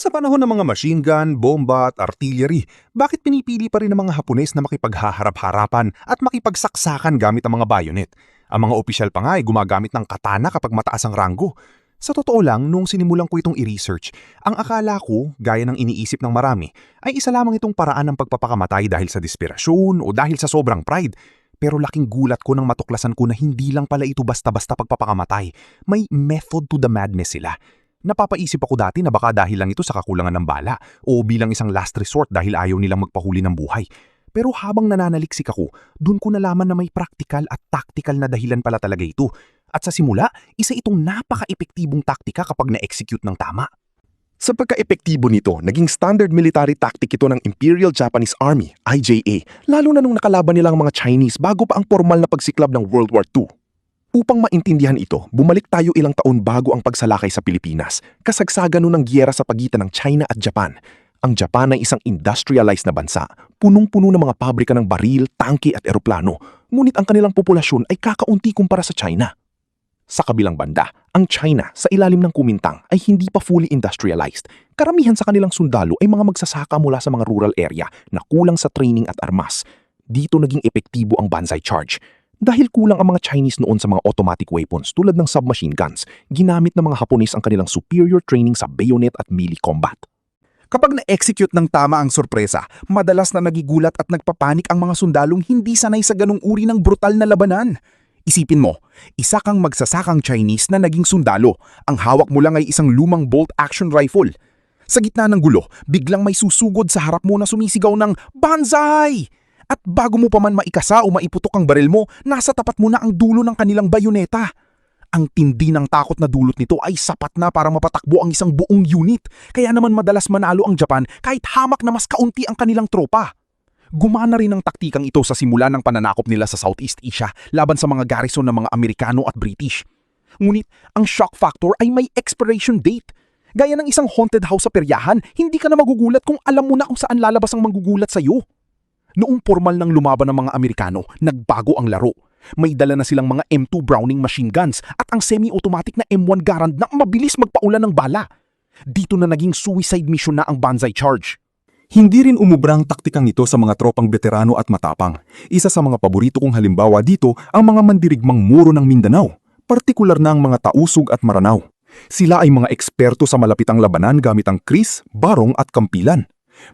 Sa panahon ng mga machine gun, bomba at artillery, bakit pinipili pa rin ng mga Hapones na makipaghaharap-harapan at makipagsaksakan gamit ang mga bayonet? Ang mga opisyal pa nga ay gumagamit ng katana kapag mataas ang ranggo. Sa totoo lang, nung sinimulan ko itong i-research, ang akala ko, gaya ng iniisip ng marami, ay isa lamang itong paraan ng pagpapakamatay dahil sa desperasyon o dahil sa sobrang pride. Pero laking gulat ko nang matuklasan ko na hindi lang pala ito basta-basta pagpapakamatay. May method to the madness sila. Napapaisip ako dati na baka dahil lang ito sa kakulangan ng bala o bilang isang last resort dahil ayaw nilang magpahuli ng buhay. Pero habang nananaliksik ako, dun ko nalaman na may practical at tactical na dahilan pala talaga ito. At sa simula, isa itong napaka-epektibong taktika kapag na-execute ng tama. Sa pagka-epektibo nito, naging standard military tactic ito ng Imperial Japanese Army, IJA, lalo na nung nakalaban nilang mga Chinese bago pa ang formal na pagsiklab ng World War II. Upang maintindihan ito, bumalik tayo ilang taon bago ang pagsalakay sa Pilipinas, kasagsagan nun ng giyera sa pagitan ng China at Japan. Ang Japan ay isang industrialized na bansa, punong-puno ng mga pabrika ng baril, tangke at eroplano, ngunit ang kanilang populasyon ay kakaunti kumpara sa China. Sa kabilang banda, ang China sa ilalim ng Kuomintang ay hindi pa fully industrialized. Karamihan sa kanilang sundalo ay mga magsasaka mula sa mga rural area na kulang sa training at armas. Dito naging epektibo ang Banzai Charge. Dahil kulang ang mga Chinese noon sa mga automatic weapons tulad ng submachine guns, ginamit ng mga Hapones ang kanilang superior training sa bayonet at melee combat. Kapag na-execute ng tama ang sorpresa, madalas na nagigulat at nagpapanik ang mga sundalong hindi sanay sa ganung uri ng brutal na labanan. Isipin mo, isa kang magsasakang Chinese na naging sundalo. Ang hawak mo lang ay isang lumang bolt-action rifle. Sa gitna ng gulo, biglang may susugod sa harap mo na sumisigaw ng Banzai! At bago mo pa man maikasa o maiputok ang baril mo, nasa tapat mo na ang dulo ng kanilang bayoneta. Ang tindi ng takot na dulot nito ay sapat na para mapatakbo ang isang buong unit. Kaya naman madalas manalo ang Japan kahit hamak na mas kaunti ang kanilang tropa. Gumana rin ang taktikang ito sa simula ng pananakop nila sa Southeast Asia laban sa mga garrison ng mga Amerikano at British. Ngunit ang shock factor ay may expiration date. Gaya ng isang haunted house sa peryahan, hindi ka na magugulat kung alam mo na kung saan lalabas ang manggugulat sa iyo. Noong formal ng lumaban ng mga Amerikano, nagbago ang laro. May dala na silang mga M2 Browning machine guns at ang semi-automatic na M1 Garand na mabilis magpaulan ng bala. Dito na naging suicide mission na ang Banzai Charge. Hindi rin umubrang taktikang ito sa mga tropang veterano at matapang. Isa sa mga paborito kong halimbawa dito ang mga mandirigmang muro ng Mindanao, partikular na ang mga Tausug at Maranao. Sila ay mga eksperto sa malapitang labanan gamit ang kris, barong at kampilan.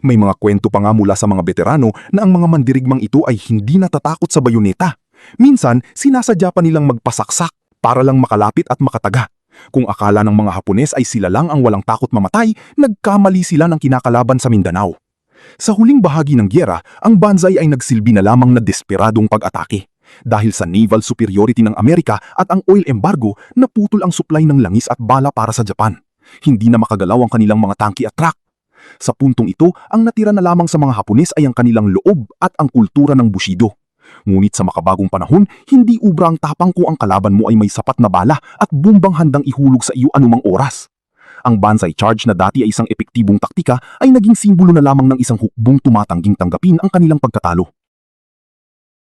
May mga kwento pa nga mula sa mga veterano na ang mga mandirigmang ito ay hindi natatakot sa bayoneta. Minsan, sinasadya pa nilang magpasaksak para lang makalapit at makataga. Kung akala ng mga Hapones ay sila lang ang walang takot mamatay, nagkamali sila ng kinakalaban sa Mindanao. Sa huling bahagi ng gyera, ang Banzai ay nagsilbi na lamang na desperadong pag-atake. Dahil sa naval superiority ng Amerika at ang oil embargo, naputol ang supply ng langis at bala para sa Japan. Hindi na makagalaw ang kanilang mga tangke at truck. Sa puntong ito, ang natira na lamang sa mga Hapones ay ang kanilang loob at ang kultura ng Bushido. Ngunit sa makabagong panahon, hindi ubra ang tapang kung ang kalaban mo ay may sapat na bala at bumbang handang ihulog sa iyo anumang oras. Ang Banzai Charge na dati ay isang epektibong taktika ay naging simbolo na lamang ng isang hukbong tumatangging tanggapin ang kanilang pagkatalo.